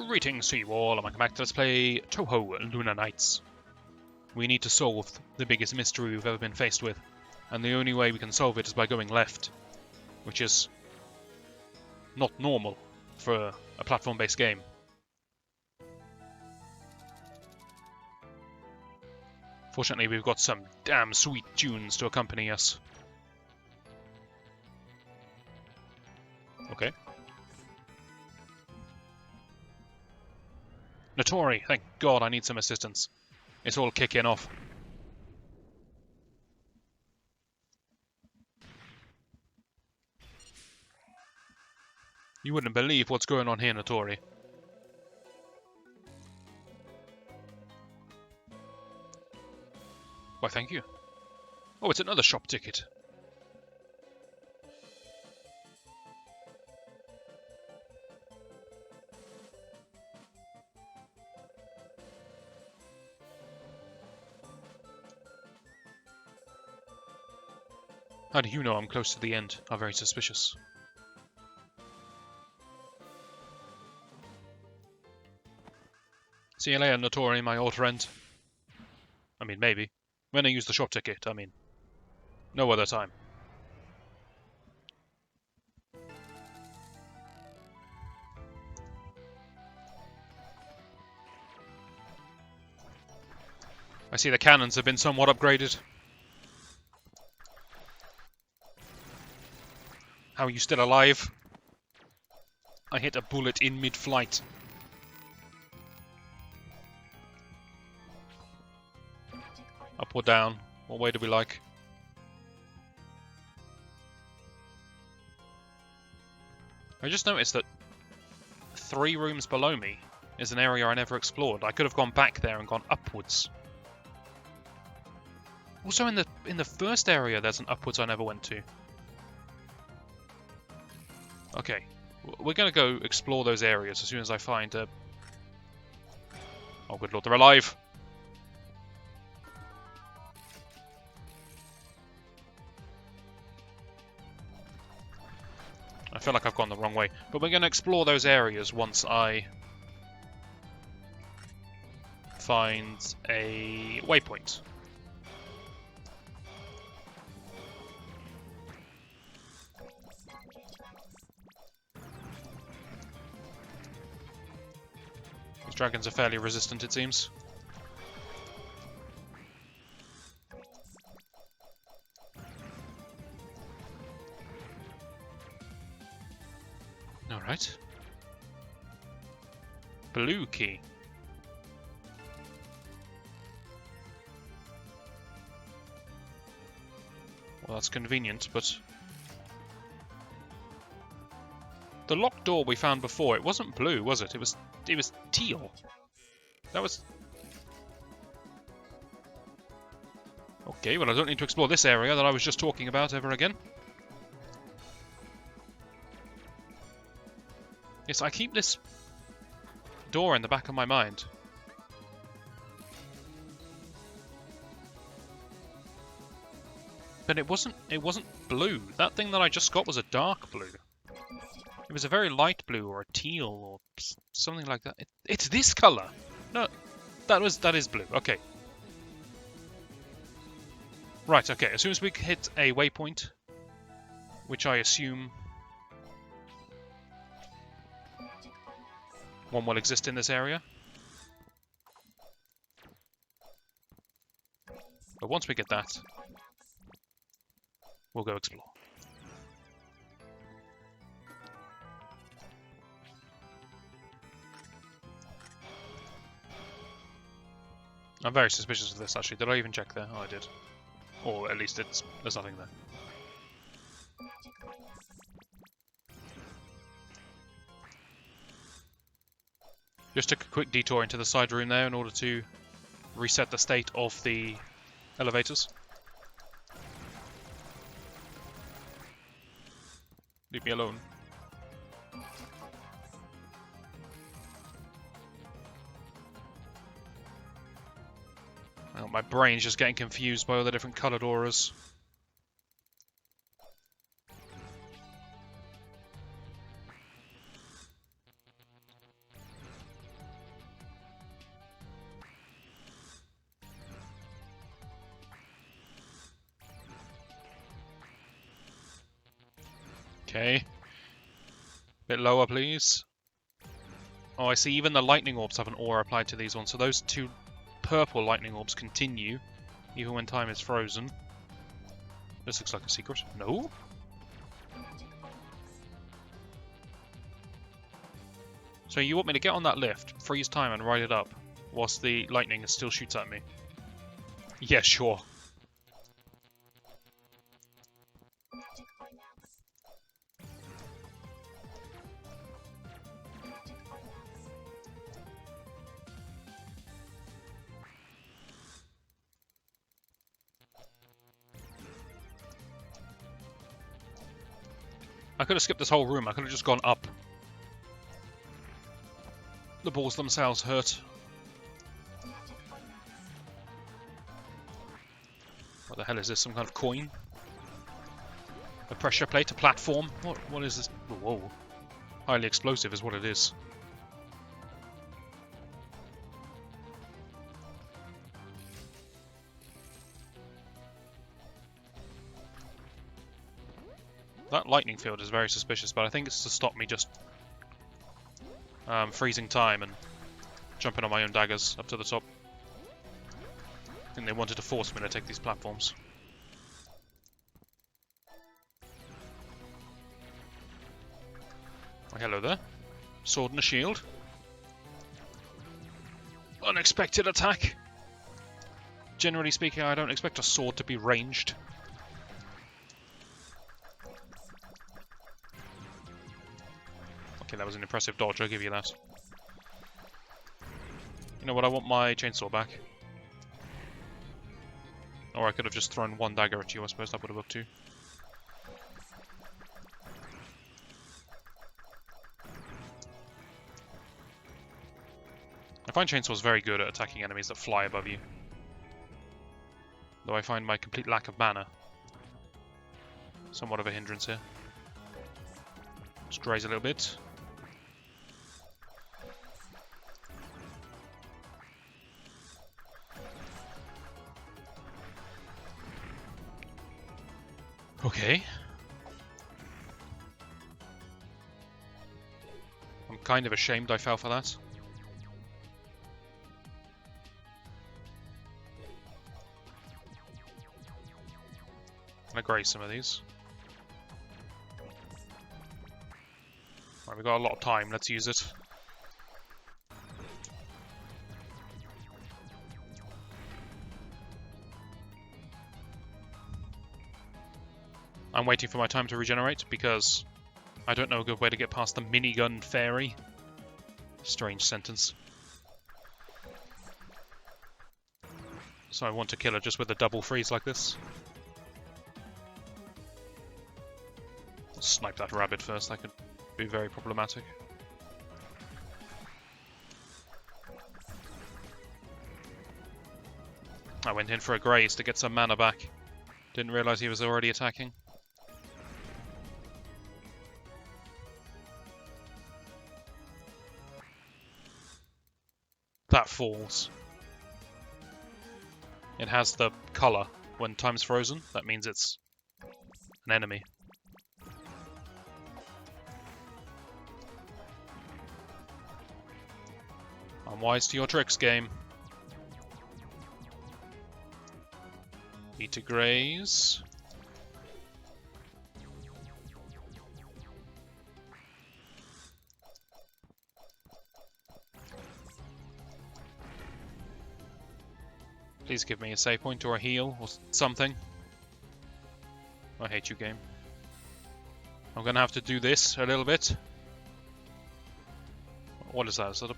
Greetings to you all, and welcome back to Let's Play Touhou Luna Nights. We need to solve the biggest mystery we've ever been faced with, and the only way we can solve it is by going left, which is not normal for a platform-based game. Fortunately, we've got some damn sweet tunes to accompany us. Okay. Notori, thank God I need some assistance. It's all kicking off. You wouldn't believe what's going on here, Notori. Why, thank you. Oh, it's another shop ticket. How do you know I'm close to the end? Are very suspicious. See you later, Notori, my old friend. I mean, maybe. When I use the shop ticket, I mean. No other time. I see the cannons have been somewhat upgraded. How are you still alive? I hit a bullet in mid-flight. Up or down? What way do we like? I just noticed that 3 rooms below me is an area I never explored. I could have gone back there and gone upwards. Also in the first area there's an upwards I never went to. Okay, we're gonna go explore those areas as soon as I find a... Oh good lord, they're alive! I feel like I've gone the wrong way, but we're gonna explore those areas once I find a waypoint. Dragons are fairly resistant, it seems. Alright. Blue key. Well, that's convenient, but... The locked door we found before, it wasn't blue, was it? It was teal. That was... Okay, well I don't need to explore this area that I was just talking about ever again. Yes, I keep this door in the back of my mind. But it wasn't blue. That thing that I just got was a dark blue. It was a very light blue or a teal or something like that. It's this color. No, that is blue. Okay. Right. Okay. As soon as we hit a waypoint, which I assume one will exist in this area. But once we get that, we'll go explore. I'm very suspicious of this, actually. Did I even check there? Oh, I did. Or at least there's nothing there. Just took a quick detour into the side room there in order to reset the state of the elevators. Leave me alone. Oh, my brain's just getting confused by all the different coloured auras. Okay. Bit lower, please. Oh, I see. Even the lightning orbs have an aura applied to these ones. So those two purple lightning orbs continue, even when time is frozen. This looks like a secret. No? So you want me to get on that lift, freeze time, and ride it up, whilst the lightning still shoots at me? Yeah, sure. I could have skipped this whole room. I could have just gone up. The balls themselves hurt. What the hell is this? Some kind of coin? A pressure plate? A platform? What is this? Whoa. Highly explosive is what it is. That lightning field is very suspicious, but I think it's to stop me just freezing time and jumping on my own daggers up to the top. I think they wanted to force me to take these platforms. Oh, hello there. Sword and a shield. Unexpected attack. Generally speaking, I don't expect a sword to be ranged. Okay, that was an impressive dodge, I'll give you that. You know what, I want my chainsaw back. Or I could have just thrown one dagger at you, I suppose that would have worked too. I find chainsaws very good at attacking enemies that fly above you. Though I find my complete lack of mana somewhat of a hindrance here. Just raise a little bit. Okay. I'm kind of ashamed I fell for that. I graze some of these. Right, we've got a lot of time, let's use it. I'm waiting for my time to regenerate because I don't know a good way to get past the minigun fairy. Strange sentence. So I want to kill her just with a double freeze like this. Snipe that rabbit first, that could be very problematic. I went in for a graze to get some mana back. Didn't realise he was already attacking. That falls. It has the colour when time's frozen. That means it's an enemy. I'm wise to your tricks, game. Need to graze. Please give me a save point or a heal or something. I hate you, game. I'm gonna have to do this a little bit. What is that? Is that a...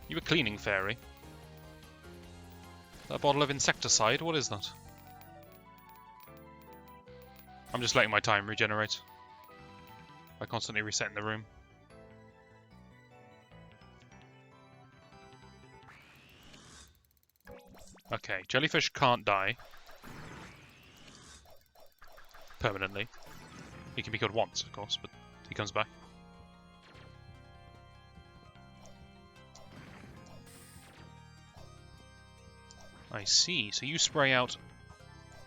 You a cleaning fairy? That bottle of insecticide? What is that? I'm just letting my time regenerate by constantly resetting the room. Okay, jellyfish can't die permanently. He can be killed once, of course, but he comes back. I see. So you spray out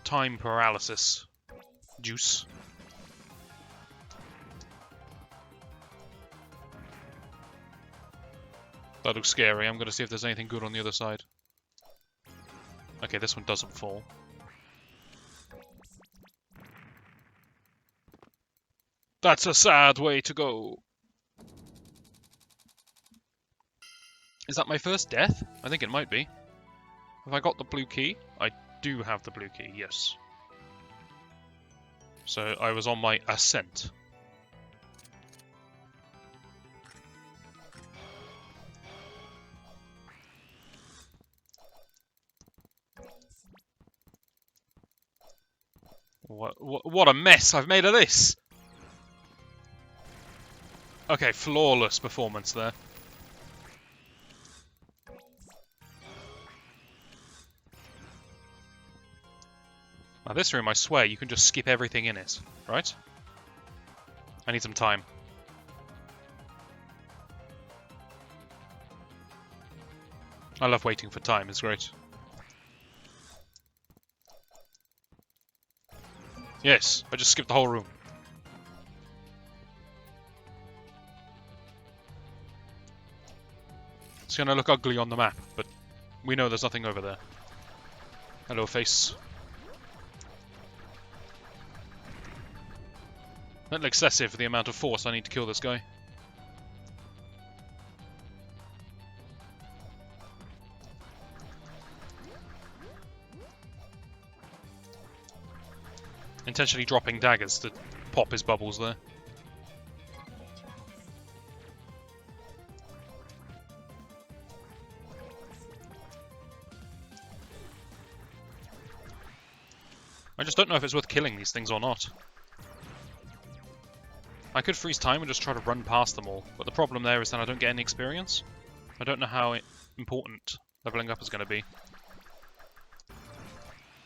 time paralysis juice. That looks scary. I'm going to see if there's anything good on the other side. Okay, this one doesn't fall. That's a sad way to go. Is that my first death? I think it might be. Have I got the blue key? I do have the blue key, yes. So I was on my ascent. What a mess I've made of this! Okay, flawless performance there. Now this room, I swear, you can just skip everything in it, right? I need some time. I love waiting for time, it's great. Yes, I just skipped the whole room. It's gonna look ugly on the map, but we know there's nothing over there. Hello, face. A little excessive for the amount of force I need to kill this guy. Intentionally dropping daggers to pop his bubbles there. I just don't know if it's worth killing these things or not. I could freeze time and just try to run past them all, but the problem there is that I don't get any experience. I don't know how important leveling up is going to be.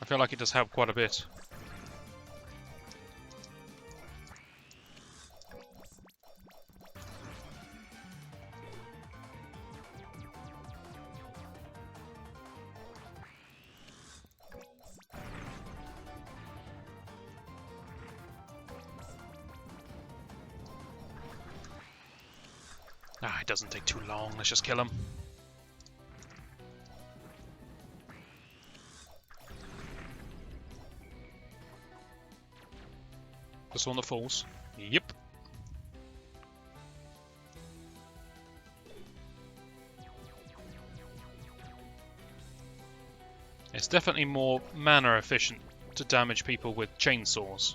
I feel like it does help quite a bit. Ah, it doesn't take too long. Let's just kill him. This one that falls. Yep. It's definitely more mana efficient to damage people with chainsaws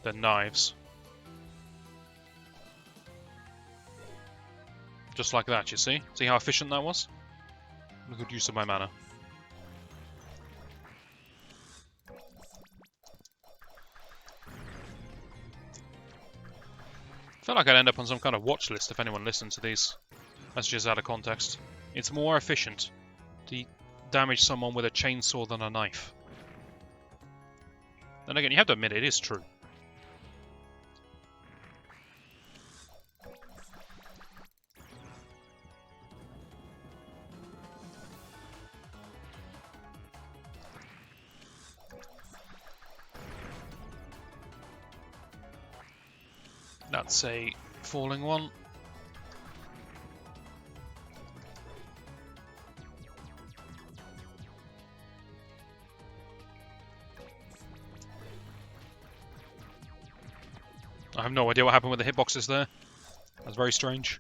than knives. Just like that, you see? See how efficient that was? A good use of my mana. I feel like I'd end up on some kind of watch list if anyone listened to these messages out of context. It's more efficient to damage someone with a chainsaw than a knife. Then again, you have to admit it is true. That's a falling one. I have no idea what happened with the hitboxes there. That's very strange.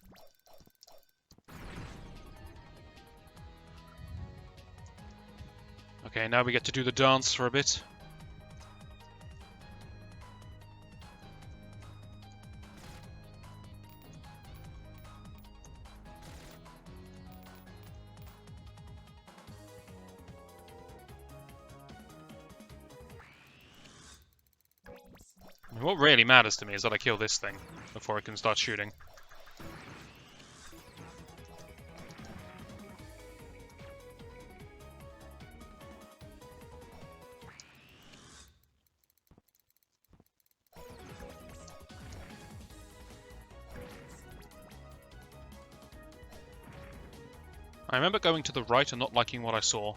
Okay, now we get to do the dance for a bit. What really matters to me is that I kill this thing before I can start shooting. I remember going to the right and not liking what I saw.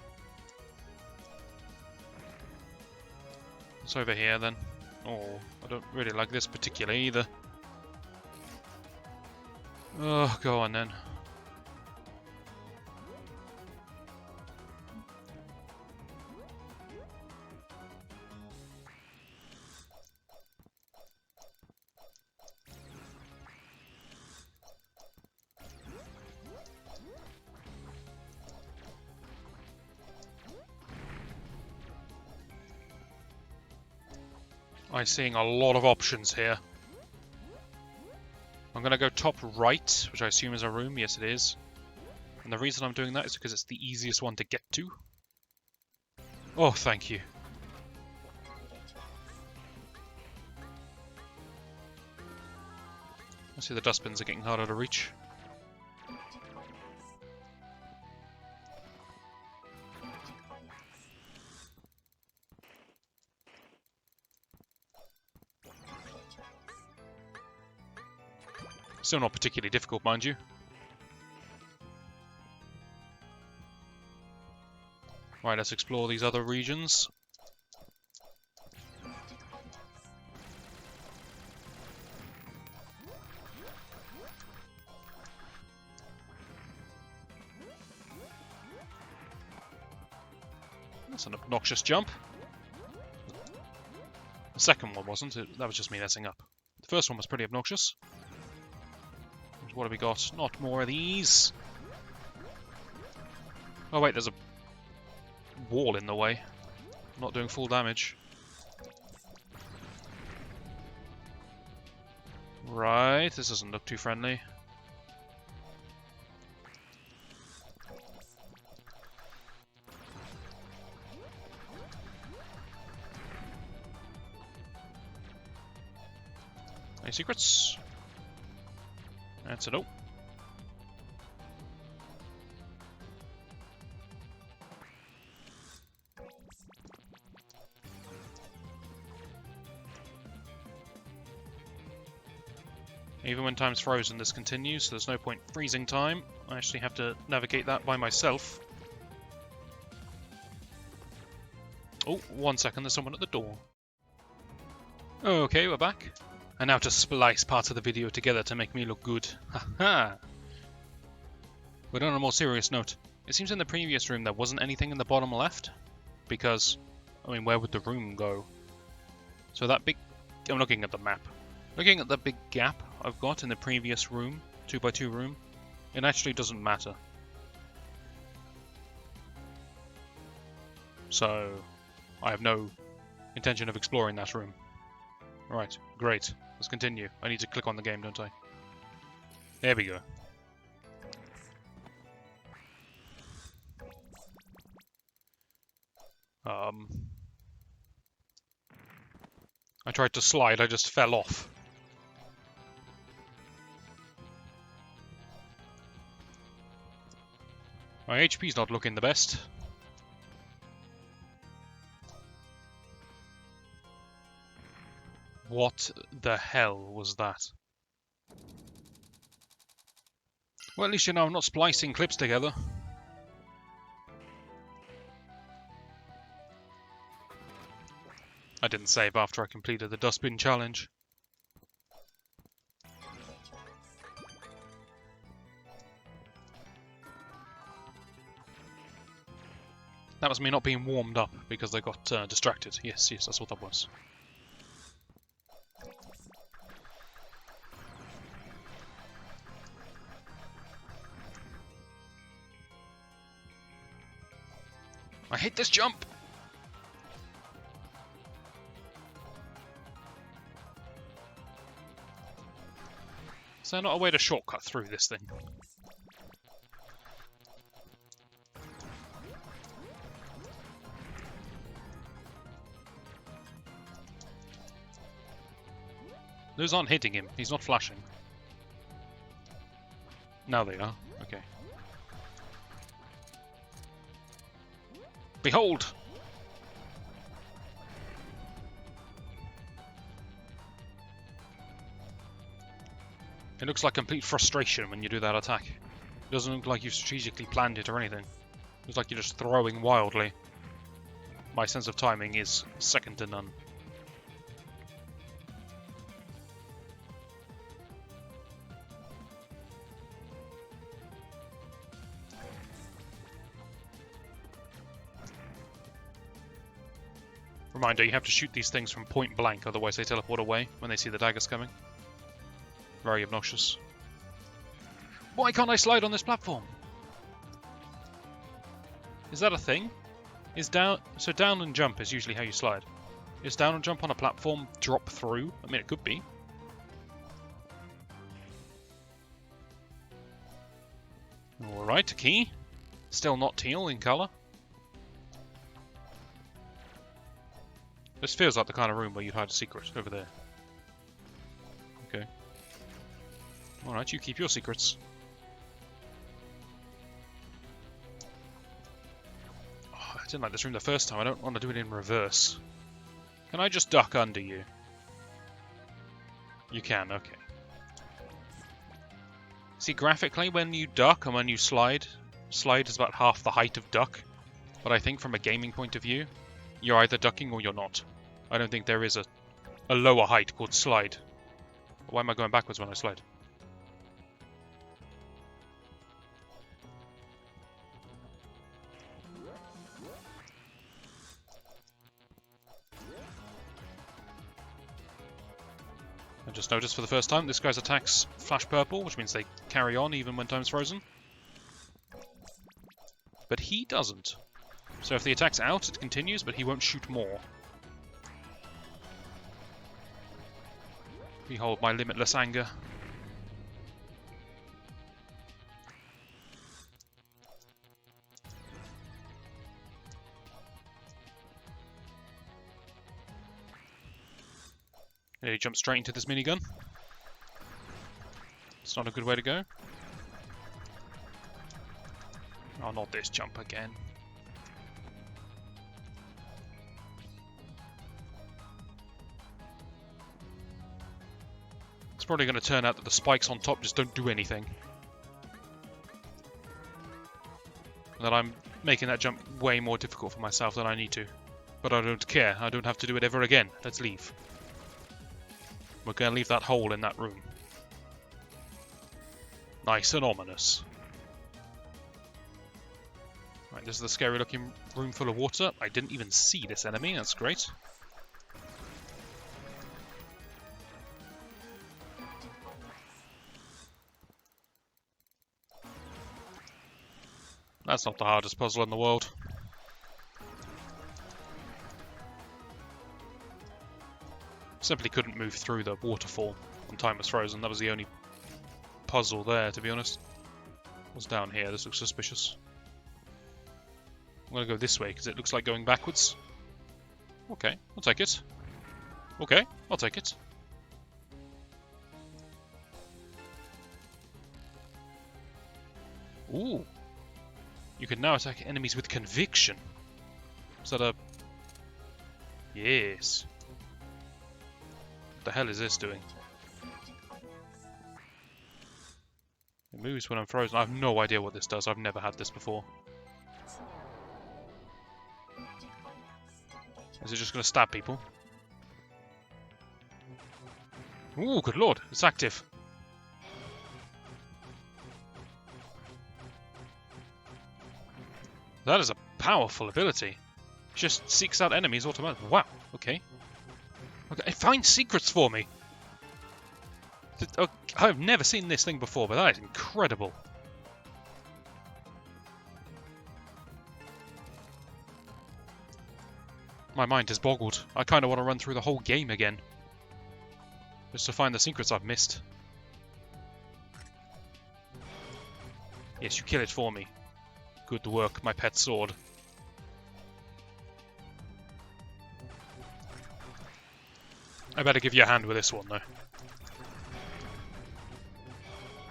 It's over here then. Oh, I don't really like this particularly either. Oh, go on then. I'm seeing a lot of options here. I'm going to go top right, which I assume is a room. Yes, it is. And the reason I'm doing that is because it's the easiest one to get to. Oh, thank you. I see the dustbins are getting harder to reach. Still not particularly difficult, mind you. Right, let's explore these other regions. That's an obnoxious jump. The second one wasn't. That was just me messing up. The first one was pretty obnoxious. What have we got? Not more of these. Oh wait, there's a wall in the way. Not doing full damage. Right, this doesn't look too friendly. Any secrets? That's a nope. Even when time's frozen, this continues, so there's no point freezing time. I actually have to navigate that by myself. Oh, 1 second, there's someone at the door. Okay, we're back. And now to splice parts of the video together to make me look good. Haha! But on a more serious note, it seems in the previous room there wasn't anything in the bottom left. Because, I mean, where would the room go? So that big... I'm looking at the map. Looking at the big gap I've got in the previous room, 2x2 room, it actually doesn't matter. So, I have no intention of exploring that room. Right, great. Let's continue. I need to click on the game, don't I? There we go. I tried to slide, I just fell off. My HP's not looking the best. What the hell was that? Well, at least you know I'm not splicing clips together. I didn't save after I completed the dustbin challenge. That was me not being warmed up because I got distracted. Yes, that's what that was. I hate this jump! Is there not a way to shortcut through this thing? Those aren't hitting him. He's not flashing. Now they are. Okay. Behold! It looks like complete frustration when you do that attack. It doesn't look like you strategically planned it or anything. It looks like you're just throwing wildly. My sense of timing is second to none. Reminder, you have to shoot these things from point blank, otherwise they teleport away when they see the daggers coming. Very obnoxious. Why can't I slide on this platform? Is that a thing? So down and jump is usually how you slide. Is down and jump on a platform drop through? I mean, it could be. Alright, a key. Still not teal in colour. This feels like the kind of room where you'd hide a secret over there. Okay. Alright, you keep your secrets. Oh, I didn't like this room the first time. I don't want to do it in reverse. Can I just duck under you? You can, okay. See, graphically, when you duck and when you slide is about half the height of duck. But I think from a gaming point of view, you're either ducking or you're not. I don't think there is a lower height called slide. Why am I going backwards when I slide? I just noticed for the first time this guy's attacks flash purple, which means they carry on even when time's frozen. But he doesn't. So if the attack's out, it continues, but he won't shoot more. Behold my limitless anger. There, he jumps straight into this minigun. It's not a good way to go. Oh, not this jump again. It's probably going to turn out that the spikes on top just don't do anything. And that I'm making that jump way more difficult for myself than I need to. But I don't care. I don't have to do it ever again. Let's leave. We're going to leave that hole in that room. Nice and ominous. Right, this is the scary looking room full of water. I didn't even see this enemy. That's great. That's not the hardest puzzle in the world. Simply couldn't move through the waterfall when time was frozen. That was the only puzzle there, to be honest. What's down here? This looks suspicious. I'm gonna go this way because it looks like going backwards. Okay, I'll take it. Okay, I'll take it. Ooh. You can now attack enemies with conviction. Is that a... Yes. What the hell is this doing? It moves when I'm frozen. I have no idea what this does. I've never had this before. Is it just going to stab people? Ooh, good lord. It's active. That is a powerful ability. It just seeks out enemies automatically. Wow, okay. Okay, it finds secrets for me. I've never seen this thing before, but that is incredible. My mind is boggled. I kind of want to run through the whole game again. Just to find the secrets I've missed. Yes, you kill it for me. Good work, my pet sword. I better give you a hand with this one, though.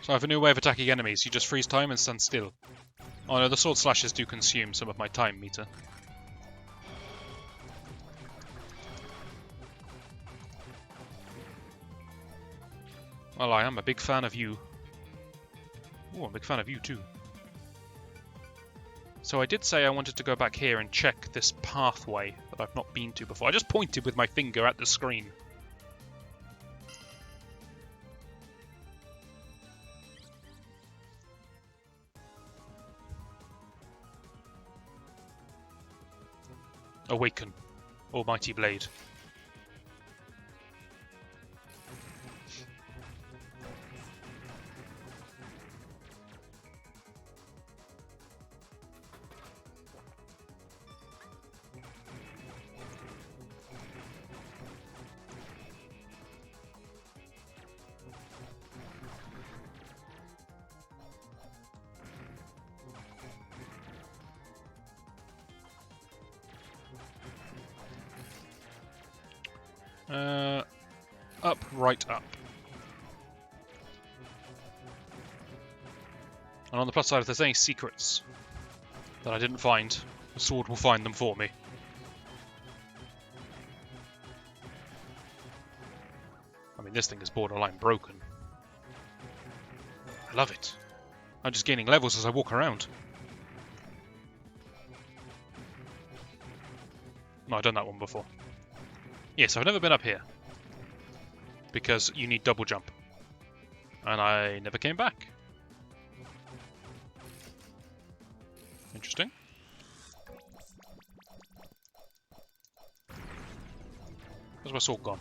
So I have a new way of attacking enemies. You just freeze time and stand still. Oh no, the sword slashes do consume some of my time meter. Well, I am a big fan of you. Oh, I'm a big fan of you too. So I did say I wanted to go back here and check this pathway that I've not been to before. I just pointed with my finger at the screen. Awaken, almighty blade. Up, right, up. And on the plus side, if there's any secrets that I didn't find, the sword will find them for me. I mean, this thing is borderline broken. I love it. I'm just gaining levels as I walk around. No, I've done that one before. Yes, I've never been up here. Because you need double jump. And I never came back. Interesting. Where's my sword gone?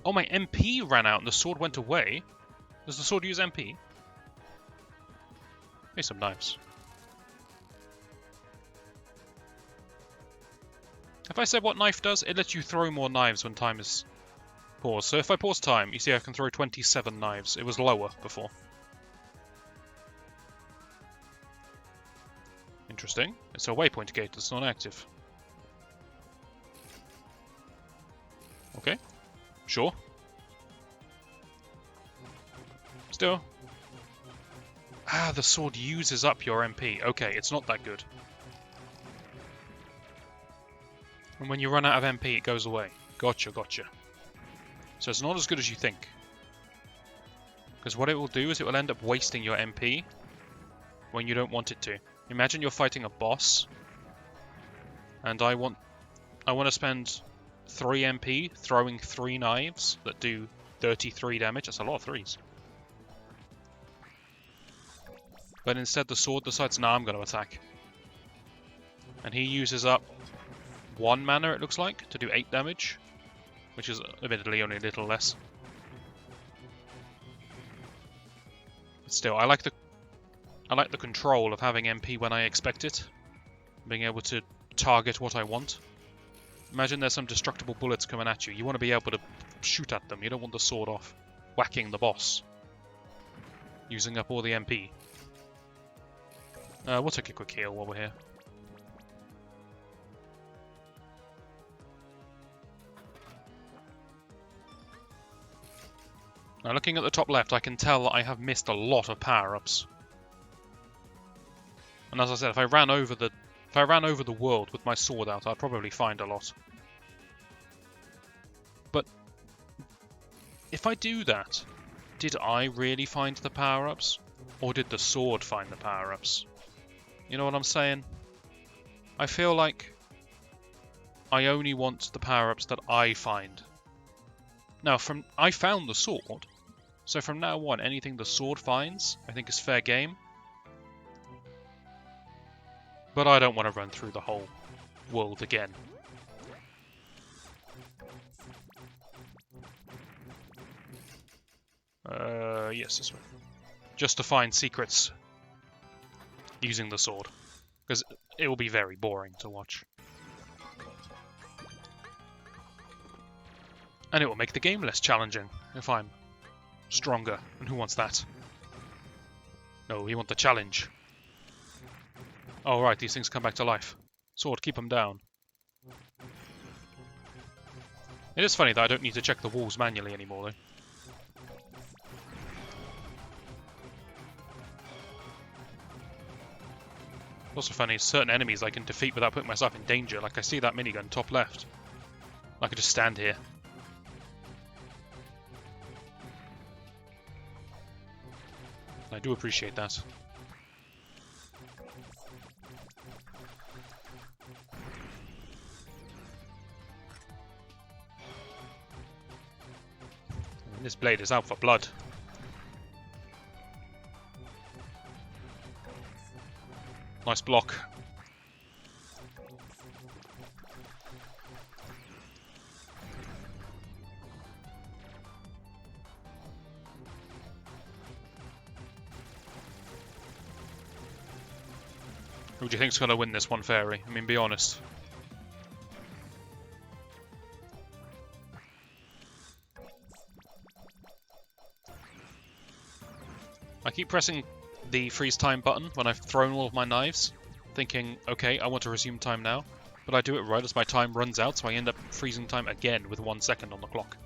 Oh, my MP ran out and the sword went away. Does the sword use MP? Here's some knives. Have I said what knife does? It lets you throw more knives when time is paused. So if I pause time, you see I can throw 27 knives. It was lower before. Interesting. It's a waypoint gate that's not active. Okay. Sure. Still. Ah, the sword uses up your MP. Okay, it's not that good. And when you run out of MP, it goes away. Gotcha, gotcha. So it's not as good as you think. Because what it will do is it will end up wasting your MP when you don't want it to. Imagine you're fighting a boss, and I want to spend 3 MP throwing 3 knives that do 33 damage. That's a lot of 3s. But instead the sword decides, nah, I'm going to attack. And he uses up 1 mana, it looks like, to do 8 damage. Which is admittedly only a little less. But still, I like the control of having MP when I expect it. Being able to target what I want. Imagine there's some destructible bullets coming at you. You want to be able to shoot at them. You don't want the sword off whacking the boss. Using up all the MP. We'll take a quick heal while we're here. Now looking at the top left, I can tell that I have missed a lot of power-ups. And as I said, if I ran over the world with my sword out, I'd probably find a lot. But if I do that, did I really find the power-ups? Or did the sword find the power-ups? You know what I'm saying? I feel like I only want the power-ups that I find. Now, I found the sword, so from now on, anything the sword finds, I think is fair game. But I don't want to run through the whole world again. Yes, this way. Just to find secrets using the sword. Because it will be very boring to watch. And it will make the game less challenging if I'm stronger. And who wants that? No, we want the challenge. Oh right, these things come back to life. Sword, keep them down. It is funny that I don't need to check the walls manually anymore though. Also funny, certain enemies I can defeat without putting myself in danger. Like I see that minigun top left. I could just stand here. I do appreciate that. This blade is out for blood. Nice block. Who do you think's gonna win this one, Fairy? I mean, be honest. I keep pressing the freeze time button when I've thrown all of my knives, thinking, okay, I want to resume time now, but I do it right as my time runs out, so I end up freezing time again with 1 second on the clock.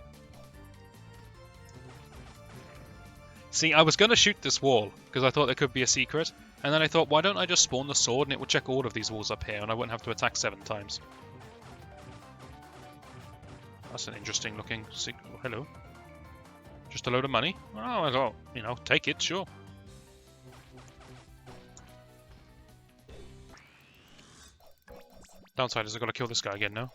See, I was going to shoot this wall, because I thought there could be a secret, and then I thought, why don't I just spawn the sword and it would check all of these walls up here, and I wouldn't have to attack 7 times. That's an interesting looking secret. Oh, hello. Just a load of money? Oh, well, you know, take it, sure. Downside is I've got to kill this guy again now.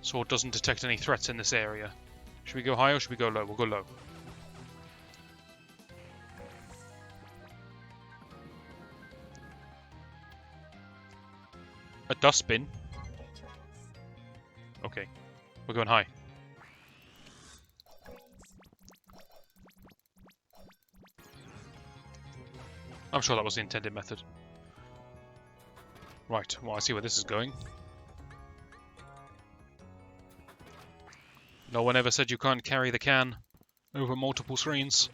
Sword doesn't detect any threats in this area. Should we go high or should we go low? We'll go low. A dustbin? Okay. We're going high. I'm sure that was the intended method. Right, well I see where this is going. No one ever said you can't carry the can over multiple screens.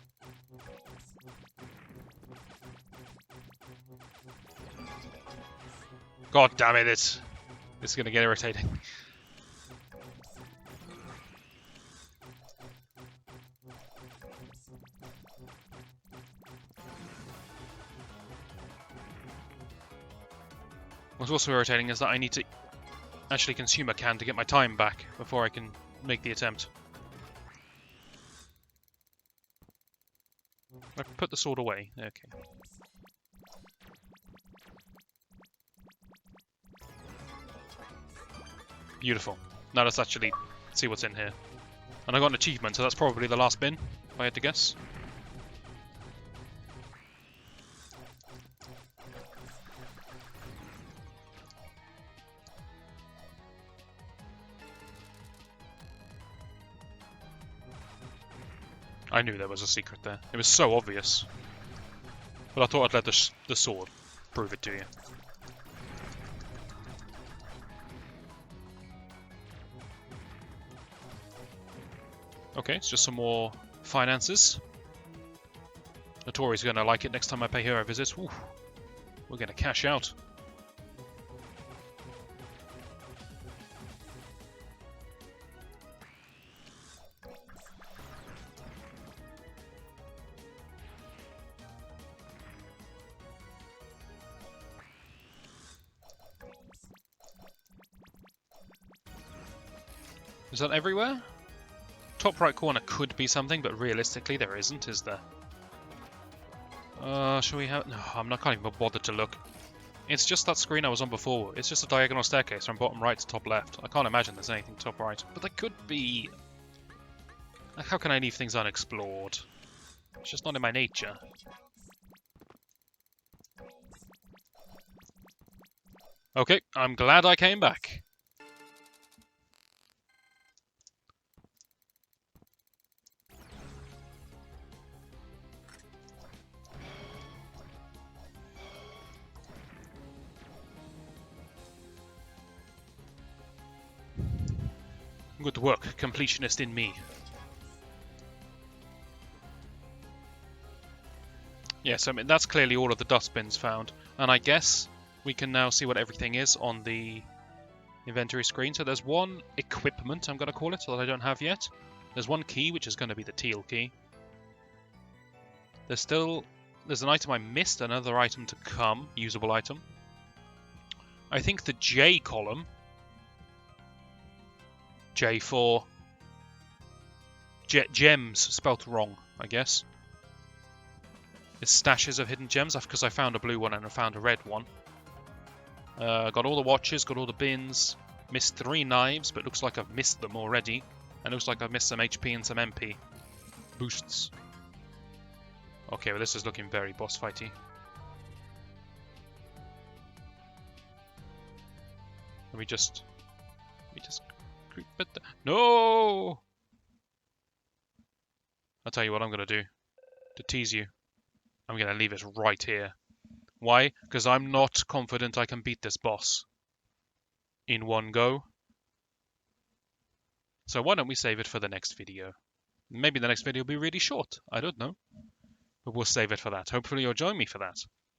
God damn it, this is going to get irritating. What's also irritating is that I need to actually consume a can to get my time back before I can make the attempt. I put the sword away. Okay. Beautiful. Now let's actually see what's in here. And I got an achievement, so that's probably the last bin, if I had to guess. I knew there was a secret there. It was so obvious. But I thought I'd let the sword prove it to you. Okay, it's just some more finances. Notori's gonna like it next time I pay her a visit. Ooh, we're gonna cash out. Is that everywhere? Top right corner could be something, but realistically there isn't, is there? Shall we have... No, I can't even bother to look. It's just that screen I was on before. It's just a diagonal staircase from bottom right to top left. I can't imagine there's anything top right. But there could be... Like, how can I leave things unexplored? It's just not in my nature. Okay, I'm glad I came back. Good work, completionist in me. Yes, I mean, that's clearly all of the dustbins found. And I guess we can now see what everything is on the inventory screen. So there's one equipment, I'm going to call it, that I don't have yet. There's one key, which is going to be the teal key. There's an item I missed, another item to come, usable item. I think the J column, J for gems, spelt wrong, I guess. It's stashes of hidden gems, because I found a blue one and I found a red one. Got all the watches, got all the bins. Missed 3 knives, but looks like I've missed them already. And looks like I've missed some HP and some MP boosts. Okay, well this is looking very boss fighty. Let me just creep it. No! I'll tell you what I'm gonna do to tease you. I'm going to leave it right here. Why? Because I'm not confident I can beat this boss in one go. So why don't we save it for the next video? Maybe the next video will be really short. I don't know. But we'll save it for that. Hopefully you'll join me for that.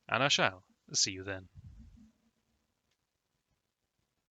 And I shall. See you then.